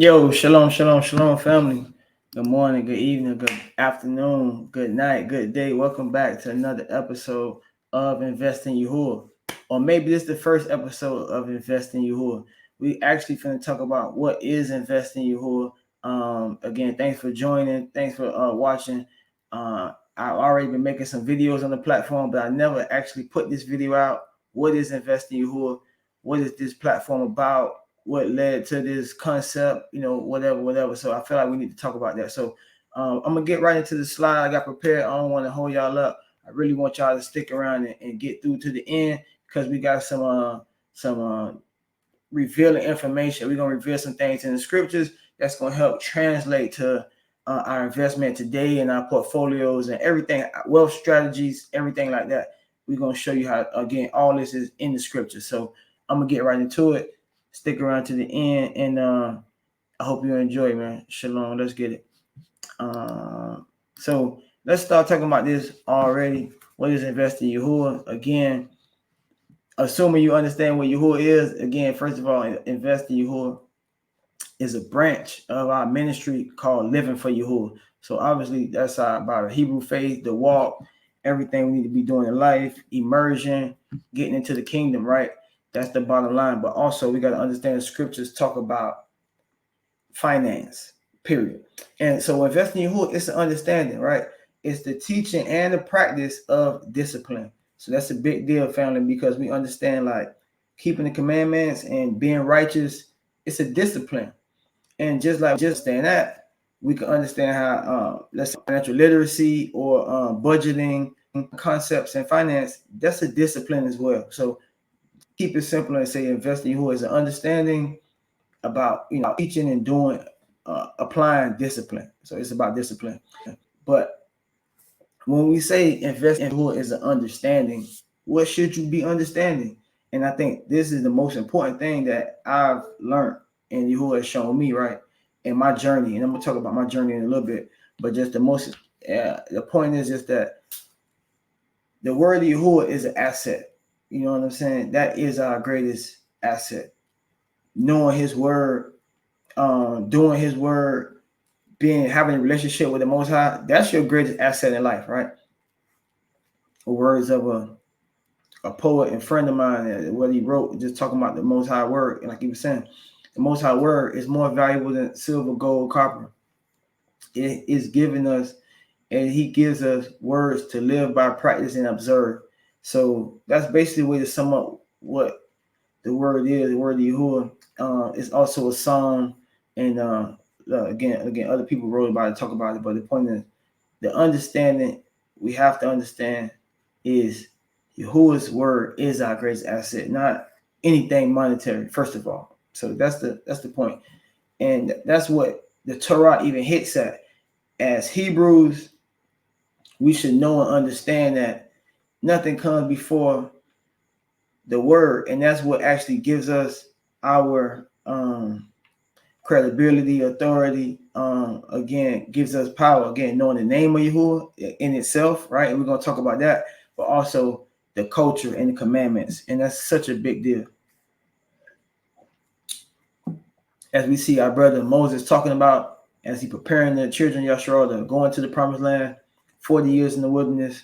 Yo, shalom, shalom, shalom, family. Good morning, good evening, good afternoon, good night, good day. Welcome back to another episode of Invest in Yahuah. Or maybe this is the first episode of Invest in Yahuah. We actually finna talk about what is Invest in Yahuah. Again, thanks for joining. Thanks for watching. I've already been making some videos on the platform, but I never actually put this video out. What is Invest in Yahuah? What is this platform about? What led to this concept, whatever. So I feel like we need to talk about that. So I'm gonna get right into the slide I got prepared. I don't want to hold y'all up. I really want y'all to stick around and get through to the end because we got some revealing information. We're gonna reveal some things in the scriptures that's gonna help translate to our investment today and our portfolios and everything, wealth strategies, everything like that. We're gonna show you how, again, all this is in the scripture. So I'm gonna get right into it. Stick around to the end, and I hope you enjoy, man. Shalom. Let's get it. So let's start talking about this already. What is Invest in Yahuah? Again, assuming you understand what Yahuah is. Again, first of all, Invest in Yahuah is a branch of our ministry called Living for Yahuah. So obviously that's about a Hebrew faith, the walk, everything we need to be doing in life, immersion, getting into the kingdom, right? That's the bottom line. But also we got to understand the scriptures talk about finance, period. And so investing in Yahuah, it's an understanding, right? It's the teaching and the practice of discipline. So that's a big deal, family, because we understand like keeping the commandments and being righteous, it's a discipline. And just saying that, we can understand how, let's say, financial literacy or budgeting concepts and finance, that's a discipline as well. So keep it simple and say investing who is an understanding about, teaching and doing, applying discipline. So it's about discipline. But when we say invest in who is an understanding, what should you be understanding? And I think this is the most important thing that I've learned and Yahuah has shown me, right, in my journey. And I'm gonna talk about my journey in a little bit, but just the point is just that the word of Yahuah is an asset. You know what I'm saying? That is our greatest asset. Knowing His word, doing His word, having a relationship with the Most High. That's your greatest asset in life, right? The words of a poet and friend of mine, what he wrote, just talking about the Most High word, and like he was saying, the Most High word is more valuable than silver, gold, copper. It is giving us, and He gives us words to live by, practice, and observe. So that's basically the way to sum up what the word is. The word of Yahuah is also a song, and again, other people wrote about it, talk about it. But the point is, the understanding we have to understand is Yahuah's word is our greatest asset, not anything monetary, first of all. So that's the point. And that's what the Torah even hits at. As Hebrews, we should know and understand that nothing comes before the word, and that's what actually gives us our credibility, authority, again, gives us power. Again, knowing the name of Yahuah in itself, right? And we're going to talk about that, but also the culture and the commandments. And that's such a big deal. As we see our brother Moses talking about, as he preparing the children of Yahshua to go into the promised land, 40 years in the wilderness.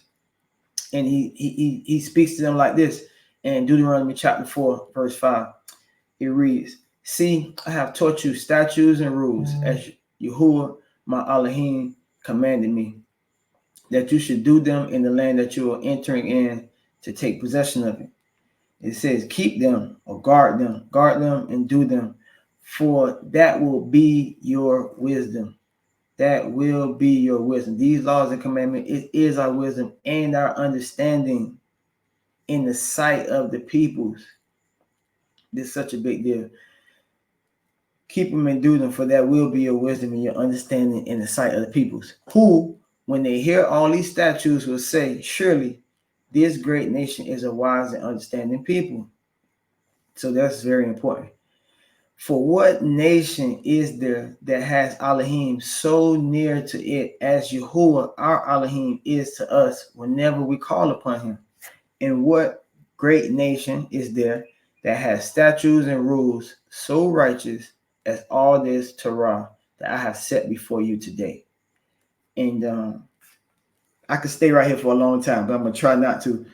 And he speaks to them like this in Deuteronomy chapter 4, verse 5. It reads, "See, I have taught you statutes and rules as Yahuah my Elohim commanded me, that you should do them in the land that you are entering in to take possession of it." It says, keep them or guard them and do them, for that will be your wisdom. That will be your wisdom. These laws and commandments, it is our wisdom and our understanding in the sight of the peoples. This is such a big deal. Keep them and do them, for that will be your wisdom and your understanding in the sight of the peoples, who, when they hear all these statutes, will say, surely this great nation is a wise and understanding people. So that's very important. For what nation is there that has Elohim so near to it as Yahuah, our Elohim, is to us whenever we call upon Him? And what great nation is there that has statutes and rules so righteous as all this Torah that I have set before you today. And I could stay right here for a long time, but I'm going to try not to.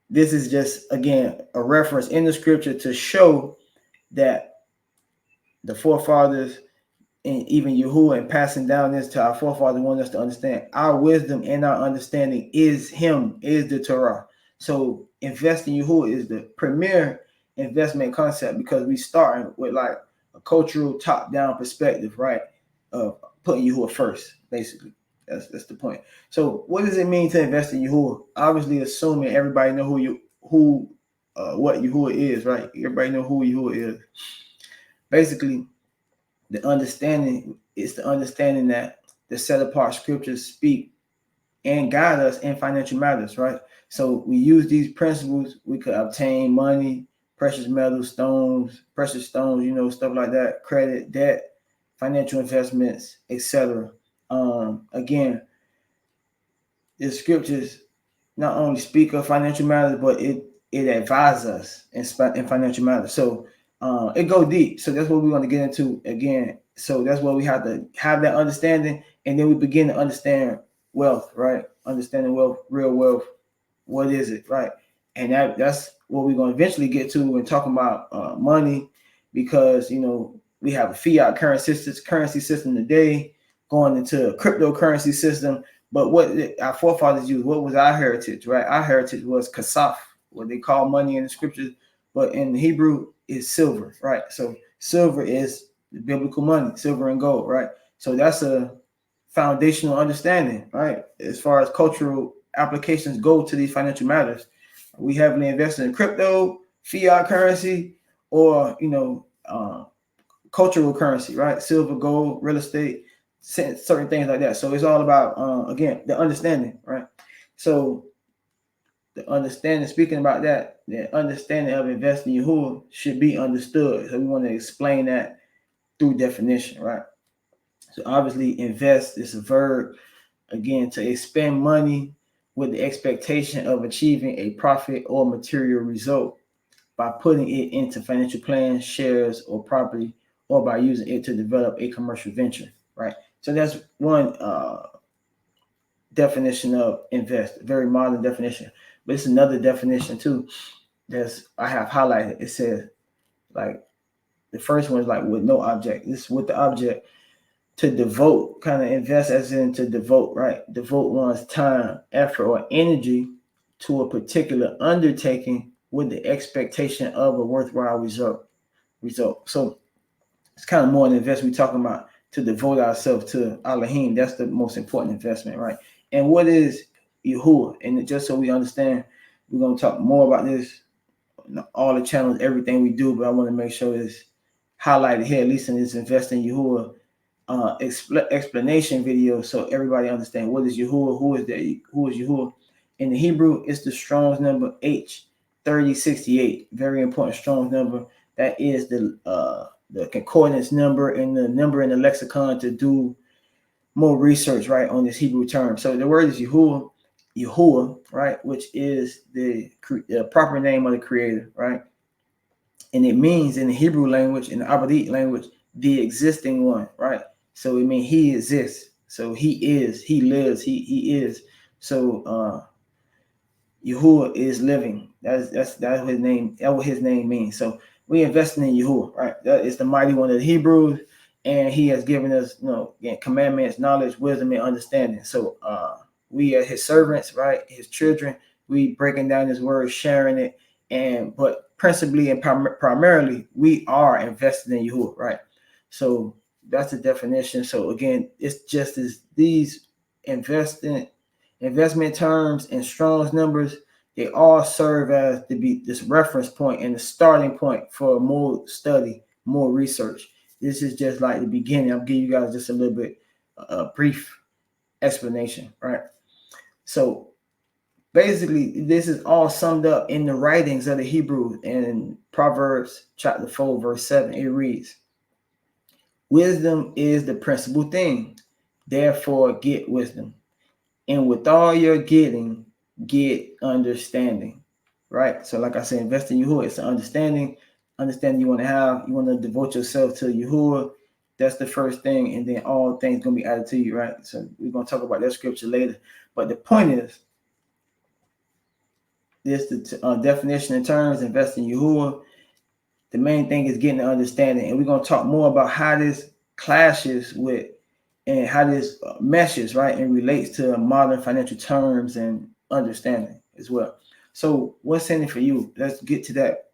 This is just, again, a reference in the scripture to show that the forefathers and even Yahuah, and passing down this to our forefathers, want us to understand our wisdom and our understanding is Him, is the Torah. So invest in Yahuah is the premier investment concept, because we start with like a cultural top-down perspective, right? Of putting Yahuah first, basically. That's the point. So what does it mean to invest in Yahuah? Obviously, assuming everybody know what Yahuah is, right? Everybody know who Yahuah is. Basically, the understanding is the understanding that the set apart scriptures speak and guide us in financial matters, right? So we use these principles, we could obtain money, precious metals, stones, precious stones, stuff like that, credit, debt, financial investments, etc. Again, the scriptures not only speak of financial matters, but it advises us in financial matters. So it go deep. So that's what we want to get into again. So that's why we have to have that understanding, and then we begin to understand wealth, right? Understanding wealth, real wealth. What is it, right? And that's what we're going to eventually get to when talking about money, because we have a fiat currency system today, going into a cryptocurrency system. But what our forefathers used, what was our heritage, right? Our heritage was kasaf, what they call money in the scriptures, but in Hebrew is silver, right? So silver is the biblical money, silver and gold, right? So that's a foundational understanding, right? As far as cultural applications go to these financial matters, we heavily invested in crypto, fiat currency, or cultural currency, right? Silver, gold, real estate, certain things like that. So it's all about again, the understanding, right? So the understanding, speaking about that, the understanding of investing in Yahuah should be understood. So we want to explain that through definition, right? So obviously, invest is a verb, again, to expend money with the expectation of achieving a profit or material result by putting it into financial plans, shares, or property, or by using it to develop a commercial venture, right? So that's one definition of invest, very modern definition. But it's another definition too I have highlighted. It says, like, the first one is like with no object. This is with the object. To devote, kind of invest as in to devote, right? Devote one's time, effort, or energy to a particular undertaking with the expectation of a worthwhile result. So it's kind of more an investment we're talking about, to devote ourselves to Elohim. That's the most important investment, right? And what is Yahuah? And just so we understand, we're going to talk more about this, all the channels, everything we do, but I want to make sure it's highlighted here, at least in this Invest in Yahuah explanation video, so everybody understand what is Yahuah, who is Yahuah. In the Hebrew, it's the Strong's number H3068. Very important Strong's number. That is the concordance number and the number in the lexicon to do more research, right, on this Hebrew term. So the word is Yahuah, right, which is the proper name of the Creator, right? And it means in the Hebrew language, in the Abadic language, the existing one, right? So it means he exists. So he is, he lives, he is. So Yahuah is living. That's his name. That's what his name means. So we investing in Yahuah, right? That is the mighty one of the Hebrews, and he has given us, again, commandments, knowledge, wisdom, and understanding. So we are his servants, right? His children. We breaking down his word, sharing it, but principally and primarily, we are invested in Yahuah, right? So that's the definition. So again, it's just as these investment terms and Strong's numbers, they all serve as to be this reference point and the starting point for more study, more research. This is just like the beginning. I'll give you guys just a little bit brief explanation, right? So basically, this is all summed up in the writings of the Hebrews. In Proverbs chapter 4, verse 7, it reads, "Wisdom is the principal thing. Therefore, get wisdom. And with all your getting, get understanding." Right? So like I said, invest in Yahuah. It's an understanding understanding you want to have. You want to devote yourself to Yahuah. That's the first thing, and then all things going to be added to you, right? So we're going to talk about that scripture later. But the point is, this the definition in terms, invest in Yahuah. The main thing is getting the understanding, and we're going to talk more about how this clashes with and how this meshes, right, and relates to modern financial terms and understanding as well. So what's in it for you? Let's get to that.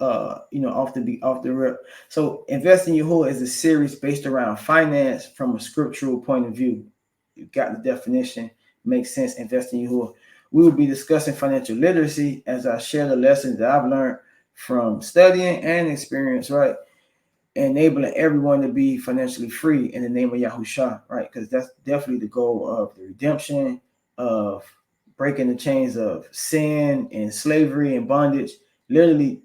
Off the rip. So Invest in Yahuah is a series based around finance from a scriptural point of view. You got the definition, makes sense. Invest in Yahuah. We will be discussing financial literacy as I share the lessons that I've learned from studying and experience, right? Enabling everyone to be financially free in the name of Yahushua, right? Because that's definitely the goal of the redemption, of breaking the chains of sin and slavery and bondage. Literally,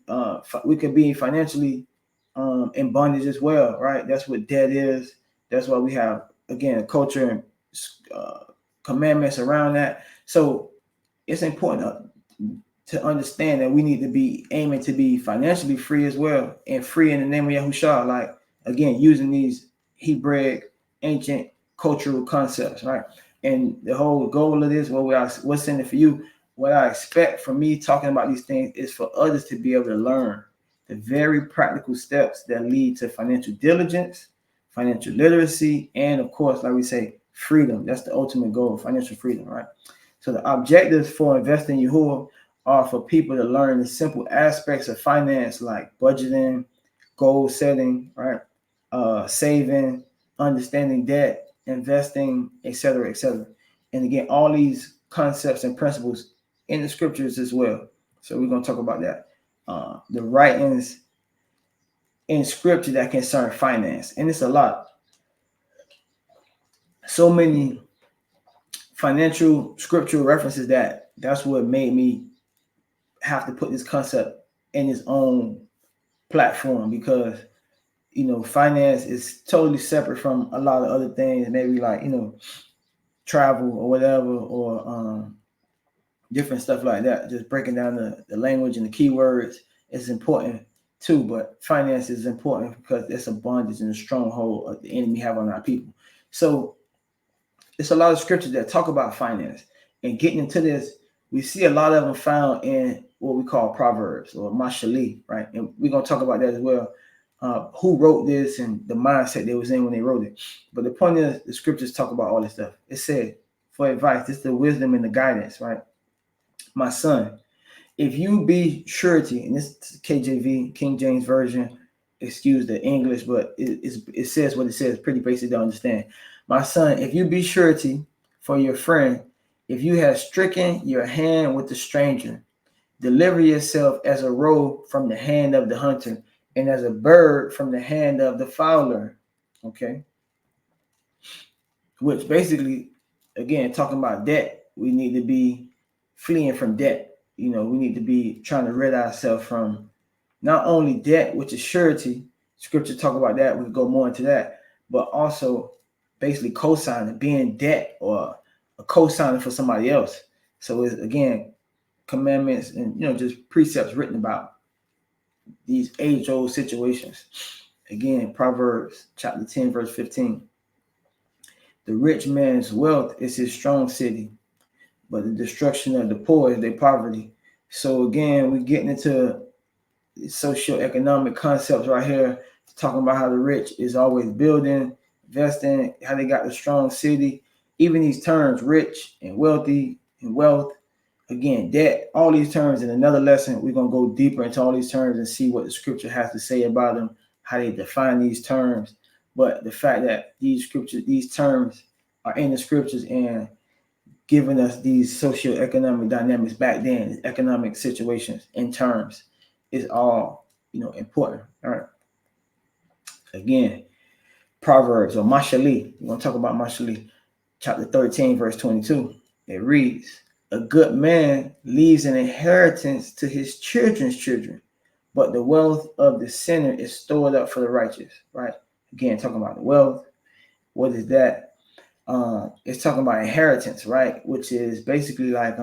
we could be financially in bondage as well, right? That's what debt is. That's why we have, again, culture and commandments around that. So it's important to understand that we need to be aiming to be financially free as well, and free in the name of Yahushua. Like, again, using these Hebraic ancient cultural concepts, right? And the whole goal of this, what's in it for you, what I expect from me talking about these things is for others to be able to learn the very practical steps that lead to financial diligence, financial literacy, and of course, like we say, freedom. That's the ultimate goal, financial freedom, right? So the objectives for investing in Yahuah are for people to learn the simple aspects of finance, like budgeting, goal setting, right? Saving, understanding debt, investing, etc., etc. And again, all these concepts and principles in the scriptures as well. So we're going to talk about that. The writings in scripture that concern finance, and it's a lot. So many financial scriptural references that's what made me have to put this concept in its own platform, because finance is totally separate from a lot of other things, maybe like travel or whatever, or different stuff like that. Just breaking down the language and the keywords is important too, but finance is important because it's a bondage and a stronghold of the enemy have on our people. So it's a lot of scriptures that talk about finance, and getting into this, we see a lot of them found in what we call Proverbs or Mashali, right? And we're going to talk about that as well. Who wrote this and the mindset they was in when they wrote it. But the point is, the scriptures talk about all this stuff. It said, for advice, it's the wisdom and the guidance, right? My son, if you be surety, and this is KJV, King James Version, excuse the English, but it says what it says, pretty basic to understand. My son, if you be surety for your friend, if you have stricken your hand with the stranger, deliver yourself as a roe from the hand of the hunter, and as a bird from the hand of the fowler. Okay. Which basically, again, talking about debt, we need to be fleeing from debt. We need to be trying to rid ourselves from not only debt, which is surety. Scripture talk about that. We go more into that, but also basically co-signing, being debt or a co-signer for somebody else. So it's, again, commandments and just precepts written about these age-old situations. Again, Proverbs chapter 10, verse 15. The rich man's wealth is his strong city, but the destruction of the poor is their poverty. So again, we're getting into socioeconomic concepts right here, talking about how the rich is always building, investing, how they got the strong city. Even these terms, rich and wealthy and wealth, again, debt, all these terms. In another lesson, we're going to go deeper into all these terms and see what the scripture has to say about them, how they define these terms. But the fact that these terms are in the scriptures and giving us these socioeconomic dynamics back then, economic situations and terms, is all important. All right. Again, Proverbs or Mashali. We're going to talk about Mashali, chapter 13, verse 22. It reads, a good man leaves an inheritance to his children's children, but the wealth of the sinner is stored up for the righteous. Right. Again, talking about the wealth. What is that? It's talking about inheritance, right? Which is basically like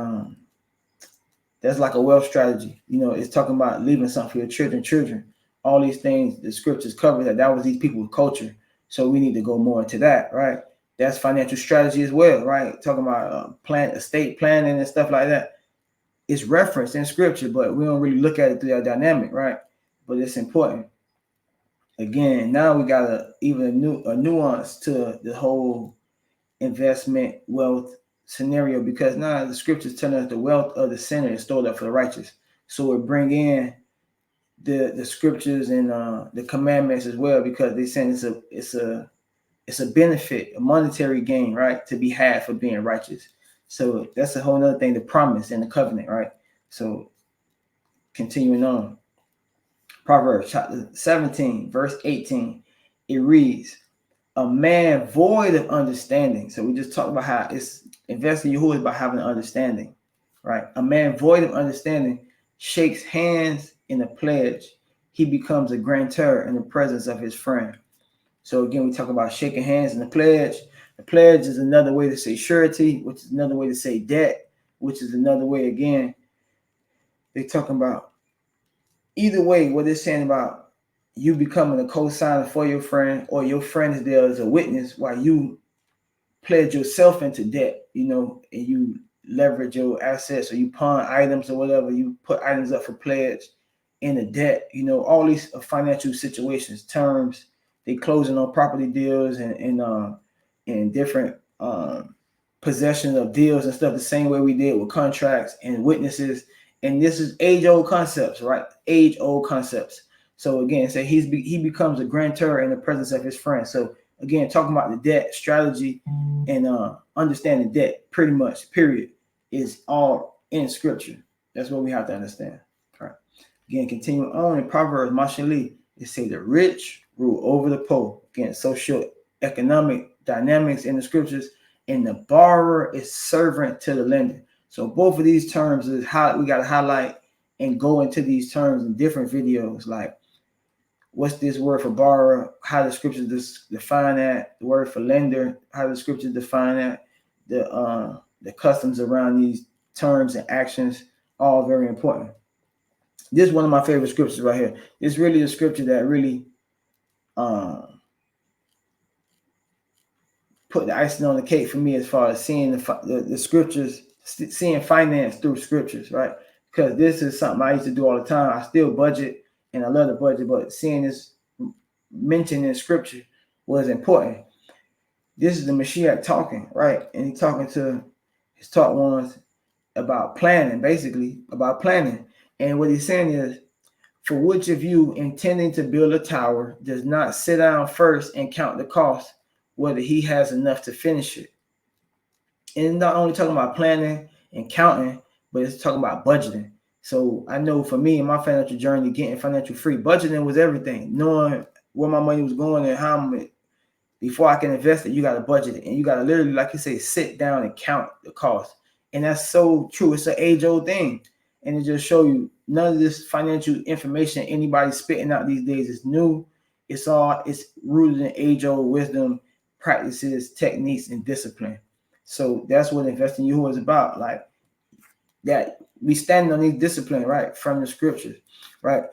That's like a wealth strategy. It's talking about leaving something for your children. All these things the scriptures cover that was these people's culture. So we need to go more into that, right? That's financial strategy as well, right? Talking about estate planning and stuff like that. It's referenced in scripture, but we don't really look at it through that dynamic, right? But it's important. Again, now we got a nuance to the whole investment wealth scenario, because now the scriptures tell us the wealth of the sinner is stored up for the righteous. So we bring in the scriptures and the commandments as well, because they saying it's a benefit, a monetary gain, right, to be had for being righteous. So that's a whole other thing, the promise and the covenant, right? So continuing on, Proverbs chapter 17, verse 18, it reads, a man void of understanding. So we just talked about how it's investing Yahuah is about having an understanding, right? A man void of understanding shakes hands in a pledge. He becomes a grantor in the presence of his friend. So again, we talk about shaking hands in the pledge. The pledge is another way to say surety, which is another way to say debt, which is another way, again, they're talking about either way, what they're saying about you becoming a co-signer for your friend, or your friend is there as a witness while you pledge yourself into debt, and you leverage your assets, or you pawn items or whatever, you put items up for pledge in a debt, all these financial situations, terms, they closing on property deals and different possession of deals and stuff, the same way we did with contracts and witnesses. And this is age-old concepts, right? Age-old concepts. So again, say he becomes a grantor in the presence of his friend. So again, talking about the debt strategy and understanding debt, pretty much, period, is all in scripture. That's what we have to understand. All right. Again, continuing on in Proverbs, Mashali, it say the rich rule over the poor. Again, social economic dynamics in the scriptures, and the borrower is servant to the lender. So both of these terms is how we got to highlight and go into these terms in different videos, like what's this word for borrower, how the scriptures define that, the word for lender, how the scriptures define that, the customs around these terms and actions, all very important. This is one of my favorite scriptures right here. It's really a scripture that really put the icing on the cake for me, as far as seeing the scriptures, seeing finance through scriptures, right? Because this is something I used to do all the time. I still budget, and I love the budget, but seeing this mentioned in scripture was important. This is the Mashiach talking, right? And he's talking to his taught ones about planning, basically about planning. And what he's saying is, for which of you intending to build a tower does not sit down first and count the cost, whether he has enough to finish it? And not only talking about planning and counting, but it's talking about budgeting. So I know for me in my financial journey, getting financial free, budgeting was everything. Knowing where my money was going and how before I can invest it, you got to budget it. And you got to literally, like you say, sit down and count the cost. And that's so true. It's an age-old thing. And it just show you none of this financial information anybody's spitting out these days is new. It's rooted in age-old wisdom, practices, techniques, and discipline. So that's what investing Yahuah is about. Like that, we stand on these discipline, right, from the scriptures, right?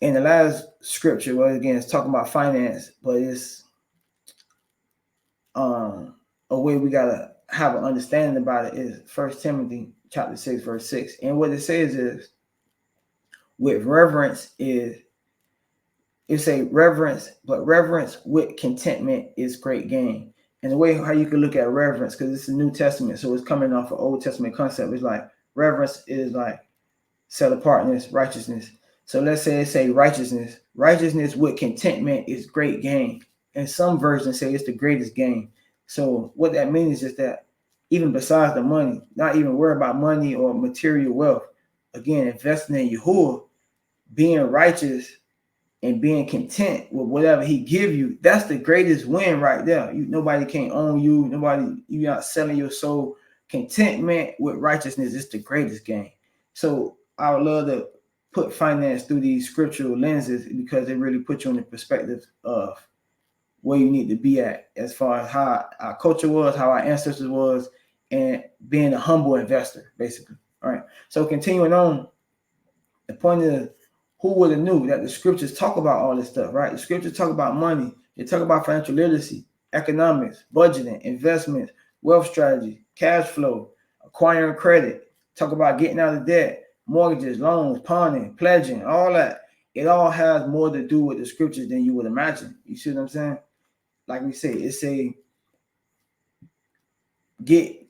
And the last scripture, well, again, it's talking about finance, but it's a way we gotta have an understanding about it is 1 Timothy chapter 6, verse 6. And what it says is, with reverence it's a reverence, but reverence with contentment is great gain. And the way how you can look at reverence, because it's a New Testament, so it's coming off of Old Testament concept, is like reverence is like set apartness, righteousness. So let's say righteousness. Righteousness with contentment is great gain. And some versions say it's the greatest gain. So what that means is that even besides the money, not even worry about money or material wealth. Again, investing in Yahuah, being righteous and being content with whatever he give you, that's the greatest win right there. Nobody can't own you. You're not selling your soul. Contentment with righteousness is the greatest gain. So I would love to put finance through these scriptural lenses, because it really puts you in the perspective of where you need to be at, as far as how our culture was, how our ancestors was, and being a humble investor, basically. All right. So continuing on, the point is, who would have knew that the scriptures talk about all this stuff, right? The scriptures talk about money. They talk about financial literacy, economics, budgeting, investments, wealth strategy, cash flow, acquiring credit, talk about getting out of debt, mortgages, loans, pawning, pledging, all that. It all has more to do with the scriptures than you would imagine. You see what I'm saying? Like we say, it's a get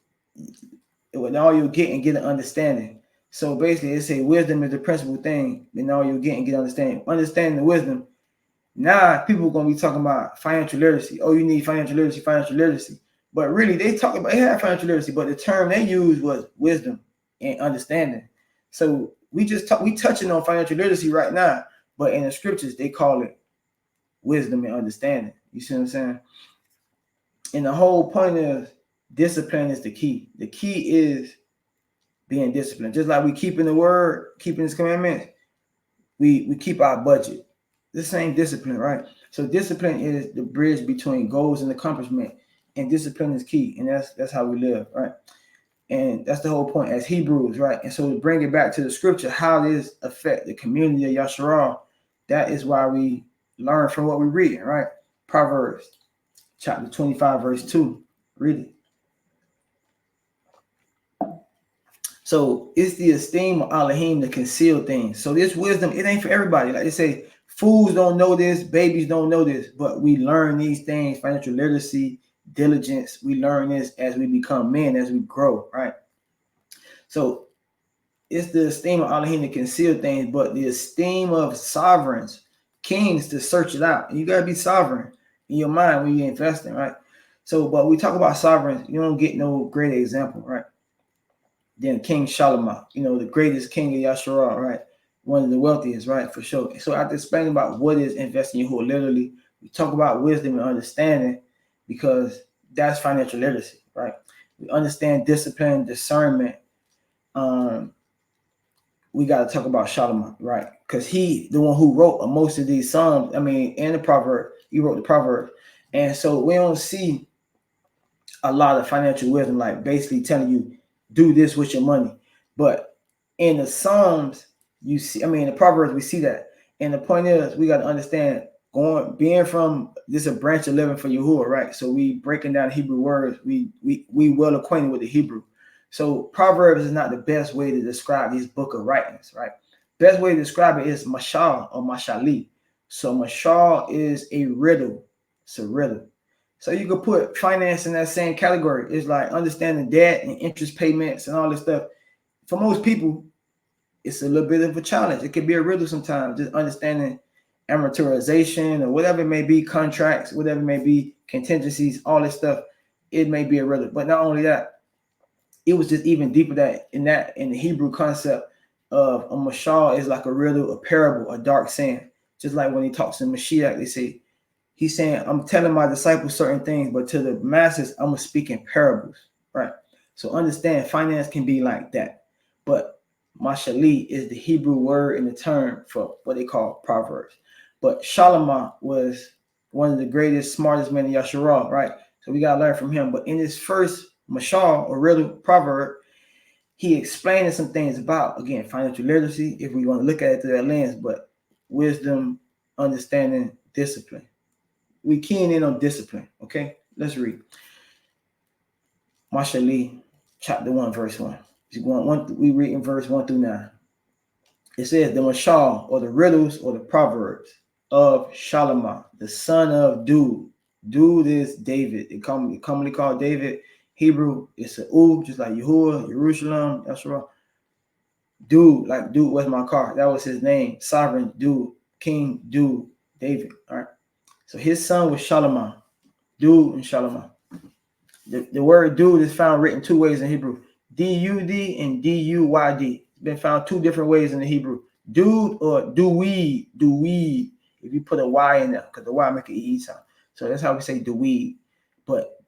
with all you get and get an understanding. So basically, it's a wisdom is the principal thing. In all you get and get understanding. Understanding the wisdom. Now people are gonna be talking about financial literacy. Oh, you need financial literacy, financial literacy. But really, they have financial literacy, but the term they used was wisdom and understanding. So we touching on financial literacy right now, but in the scriptures they call it wisdom and understanding. You see what I'm saying? And the whole point is discipline is the key. The key is being disciplined. Just like we keeping the word, keeping his commandments, we keep our budget. The same discipline, right? So discipline is the bridge between goals and accomplishment, and discipline is key, and that's how we live, right? And that's the whole point as Hebrews, right? And so to bring it back to the scripture, how this affect the community of Yahuah, that is why we learn from what we read, right? Proverbs chapter 25, verse 2. Read it. So it's the esteem of Elohim to conceal things. So this wisdom, it ain't for everybody. Like they say, fools don't know this, babies don't know this, but we learn these things, financial literacy, diligence. We learn this as we become men, as we grow, right? So it's the esteem of Elohim to conceal things, but the esteem of sovereigns, kings to search it out. And you got to be sovereign in your mind when you're investing, right? So, but we talk about sovereigns, you don't get no great example, right? Then King Solomon, the greatest king of Yahuah, right? One of the wealthiest, right? For sure. So after explaining about what is investing in Yahuah, literally, we talk about wisdom and understanding because that's financial literacy, right? We understand discipline, discernment. We got to talk about Solomon, right? Because he, the one who wrote most of these Psalms, and the proverb, he wrote the proverb. And so we don't see a lot of financial wisdom, like basically telling you, do this with your money. But in the Psalms, you see, in the Proverbs, we see that. And the point is, we got to understand, being from this a branch of living for Yahuah, right? So we breaking down Hebrew words, we well acquainted with the Hebrew. So Proverbs is not the best way to describe these book of writings, right? Best way to describe it is mashal or mashali. So mashal is a riddle. It's a riddle. So you could put finance in that same category. It's like understanding debt and interest payments and all this stuff. For most people, it's a little bit of a challenge. It could be a riddle sometimes, just understanding amortization or whatever it may be, contracts, whatever it may be, contingencies, all this stuff. It may be a riddle. But not only that, it was just even deeper that in the Hebrew concept of a mashal is like a riddle, a parable, a dark saying. Just like when he talks in Mashiach, they say, he's saying, I'm telling my disciples certain things, but to the masses, I'm speaking parables, right? So understand finance can be like that. But mashali is the Hebrew word and the term for what they call Proverbs. But Solomon was one of the greatest, smartest men in Yahuah, right? So we got to learn from him. But in his first mashal, or riddle proverb, he explained some things about, again, financial literacy, if we want to look at it through that lens, but wisdom, understanding, discipline. We keying in on discipline. Okay, let's read. Mashali, chapter 1, verse 1. We read in verse 1 through 9. It says, the mashal, or the riddles, or the proverbs of Solomon, the son of Dude. Dude is David. They commonly called David. Hebrew, it's a U, just like Yahuah, Jerusalem, Yahshua. Dude, like Dude was my car. That was his name. Sovereign Dude, King Dude, David. All right. So his son was Solomon. Dude and Solomon. The word dude is found written two ways in Hebrew. D-U-D and D-U-Y-D. It's been found two different ways in the Hebrew. Dude or do-weed. Do-weed. If you put a Y in there, because the Y make an E sound. So that's how we say do-weed. But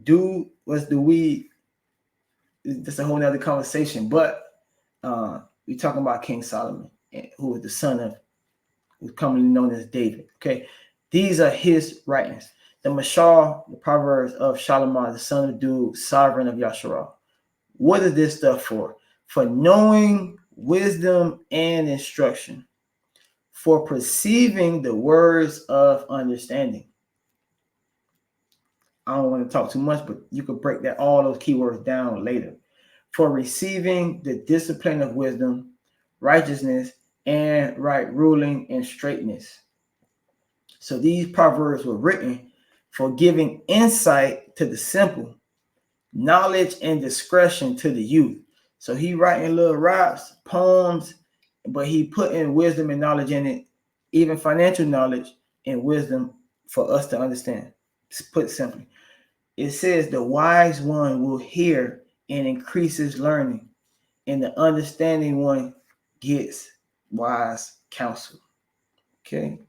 dude was the weed. That's a whole nother conversation. But we're talking about King Solomon, who was the son of, who's commonly known as David. Okay. These are his writings. The mashal, the proverbs of Solomon, the son of Dude, sovereign of Yahuah. What is this stuff for? for knowing wisdom and instruction, for perceiving the words of understanding. I don't want to talk too much, but you could break that all those keywords down later. For receiving the discipline of wisdom, righteousness, and right ruling and straightness. So these proverbs were written for giving insight to the simple, knowledge and discretion to the youth. So he writing little raps, poems, but he put in wisdom and knowledge in it, even financial knowledge and wisdom for us to understand. Put simply, it says the wise one will hear and increases learning, and the understanding one gets wise counsel. Okay.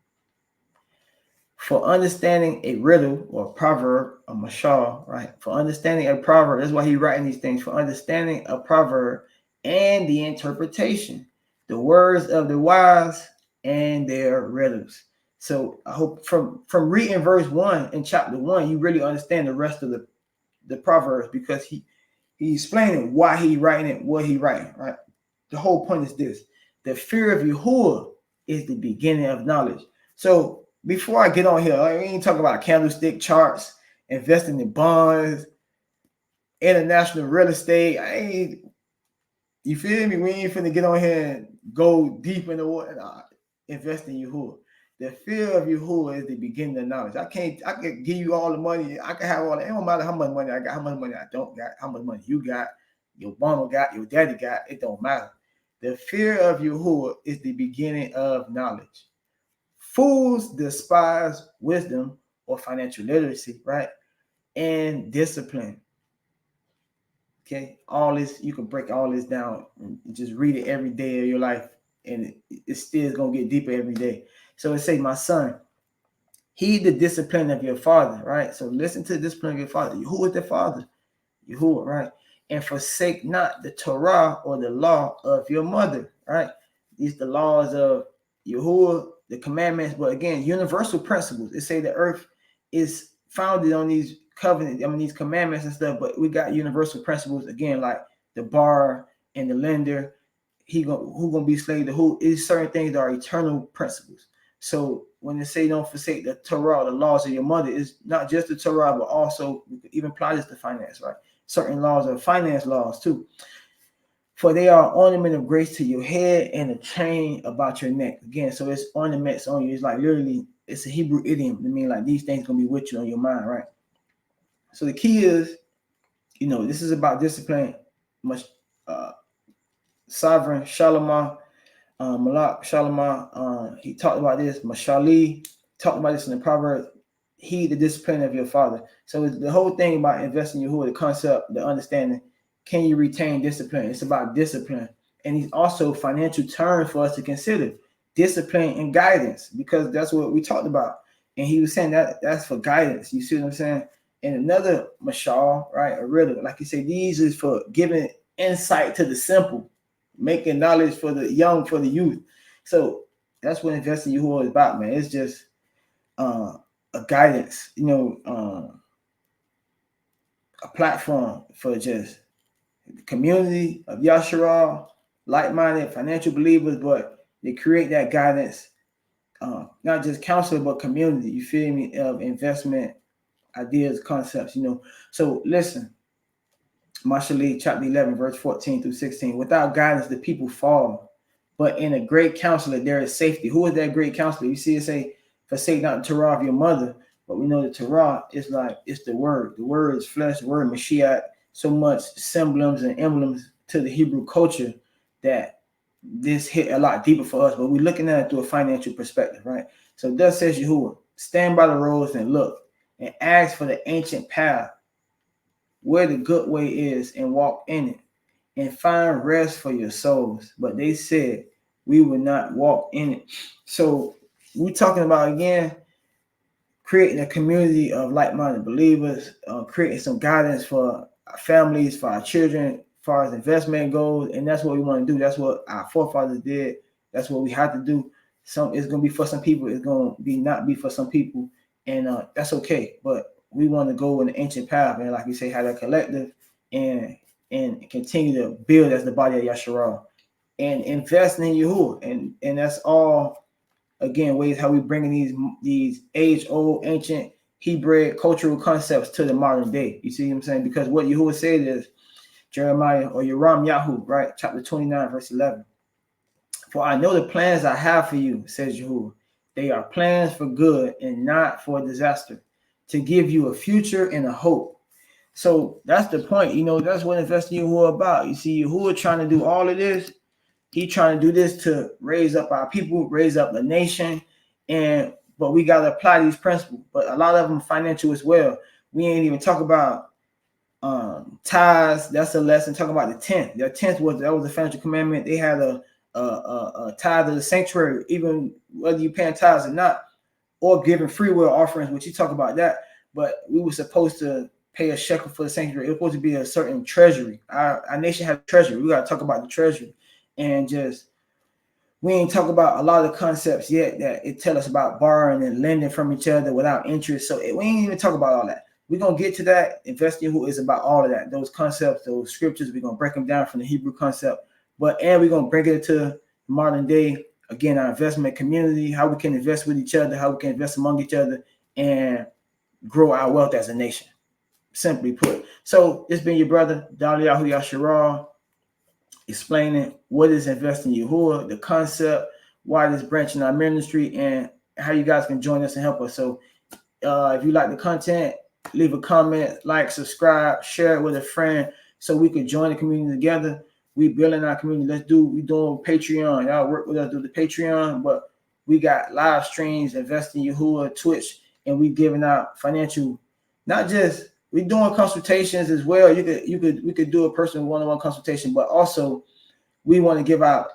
For understanding a riddle or a proverb, a mashal, right? For understanding a proverb, that's why he's writing these things. For understanding a proverb and the interpretation, the words of the wise and their riddles. So I hope from reading verse 1 in chapter 1, you really understand the rest of the proverbs, because he's explaining why he's writing it, what he's writing, right? The whole point is this: the fear of Yahuah is the beginning of knowledge. So before I get on here, I ain't talking about candlestick charts, investing in bonds, international real estate. You feel me? We ain't finna get on here and go deep into what invest in Yahuah. The fear of Yahuah is the beginning of knowledge. I can give you all the money. I can have all the, it don't matter how much money I got, how much money I don't got, how much money you got, your mama got, your daddy got, it don't matter. The fear of Yahuah is the beginning of knowledge. Fools despise wisdom or financial literacy, right? And discipline. Okay, all this, you can break all this down and just read it every day of your life, and it still is gonna get deeper every day. So it say, my son, heed the discipline of your father, right? So listen to the discipline of your father. Who is the father? Yahuah, right? And forsake not the Torah or the law of your mother, right? These the laws of Yahuah, the commandments, but again, universal principles. It say the earth is founded on these covenants, these commandments and stuff, but we got universal principles again, like the bar and the lender. Who gonna be slave to who? Is certain things that are eternal principles. So when they say don't forsake the Torah, the laws of your mother, is not just the Torah, but also we could even apply this to finance, right? Certain laws are finance laws too. For they are ornament of grace to your head and a chain about your neck. Again, so it's ornaments on you. It's like literally, it's a Hebrew idiom. I mean, like these things gonna be with you on your mind, right? So the key is, this is about discipline. Much sovereign Shalomah, Malak Shalomah, he talked about this. Mashali talked about this in the Proverbs. Heed the discipline of your father. So the whole thing about investing in Yahuah, the concept, the understanding, can you retain discipline? It's about discipline. And he's also financial terms for us to consider. Discipline and guidance, because that's what we talked about. And he was saying that's for guidance. You see what I'm saying? And another mashal, right? A riddle. Like you say, these is for giving insight to the simple, making knowledge for the young, for the youth. So that's what investing in Yahuah is about, man. It's just a guidance, a platform for just the community of Yasharal, like-minded financial believers, but they create that guidance, not just counsel, but community, you feel me, of investment ideas, concepts, So listen, Mashali, chapter 11, verse 14 through 16. Without guidance, the people fall, but in a great counselor, there is safety. Who is that great counselor? You see it say, forsake not the Torah of your mother. But we know the Torah is like, it's the word. The word is flesh, the word Mashiach. So much symbols and emblems to the Hebrew culture that this hit a lot deeper for us. But we're looking at it through a financial perspective, right? So thus says Yahuah, stand by the roads and look, and ask for the ancient path, where the good way is, and walk in it, and find rest for your souls. But they said, we would not walk in it. So we're talking about, again, creating a community of like-minded believers, creating some guidance for our families, for our children, as far as investment goes. And that's what we want to do. That's what our forefathers did. That's what we have to do. It's going to be for some people. It's going to not be for some people. And that's okay. But we want to go in the ancient path. And like we say, have a collective and and continue to build as the body of Yahshua and invest in Yahuah. And that's all, again, ways how we bringing these age-old, ancient Hebrew cultural concepts to the modern day. You see what I'm saying? Because what Yahuah said is Jeremiah or Yahuah, right? Chapter 29, verse 11. For I know the plans I have for you, says Yahuah. They are plans for good and not for disaster, to give you a future and a hope. So that's the point. That's what investing in Yahuah about. You see, Yahuah trying to do all of this. He trying to do this to raise up our people, raise up the nation, but we got to apply these principles. But a lot of them financial as well. We ain't even talk about tithes. That's a lesson. Talk about the 10th. The 10th was a financial commandment. They had a tithe of the sanctuary, even whether you paying tithes or not, or giving free will offerings, which you talk about that. But we were supposed to pay a shekel for the sanctuary. It was supposed to be a certain treasury. Our nation has a treasury. We got to talk about the treasury. And we ain't talk about a lot of the concepts yet that it tell us about borrowing and lending from each other without interest. So we ain't even talk about all that. We're going to get to that. Investing Yahuah is about all of that. Those concepts, those scriptures, we're going to break them down from the Hebrew concept. And we're going to bring it to modern day. Again, our investment community, how we can invest with each other, how we can invest among each other and grow our wealth as a nation, simply put. So it's been your brother, Yahuah Yahshua, explaining what is investing in Yahuah, the concept, why this branch in our ministry, and how you guys can join us and help us. So if you like the content, leave a comment, like, subscribe, share it with a friend so we could join the community together. We building our community. We doing Patreon. Y'all work with us through the Patreon, but we got live streams, investing in Yahuah, Twitch, and we giving out financial, not just, we doing consultations as well. We could do a personal one-on-one consultation, but also we want to give out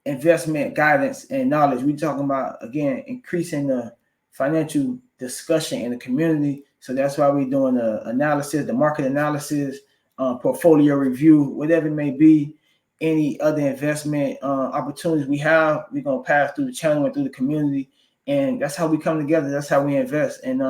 investment guidance and knowledge. We talking about, again, increasing the financial discussion in the community. So that's why we're doing the analysis, the market analysis, portfolio review, whatever it may be, any other investment opportunities we have, we're going to pass through the channel and through the community. And that's how we come together. That's how we invest. And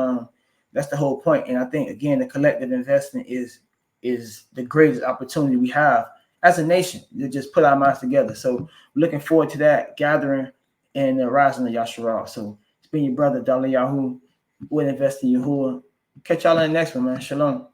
that's the whole point. And I think, again, the collective investment is the greatest opportunity we have as a nation to just put our minds together. So looking forward to that gathering and the rising of Yahshua. So it's been your brother, Yahuah, with Investing Yahuah. Catch y'all in the next one, man. Shalom.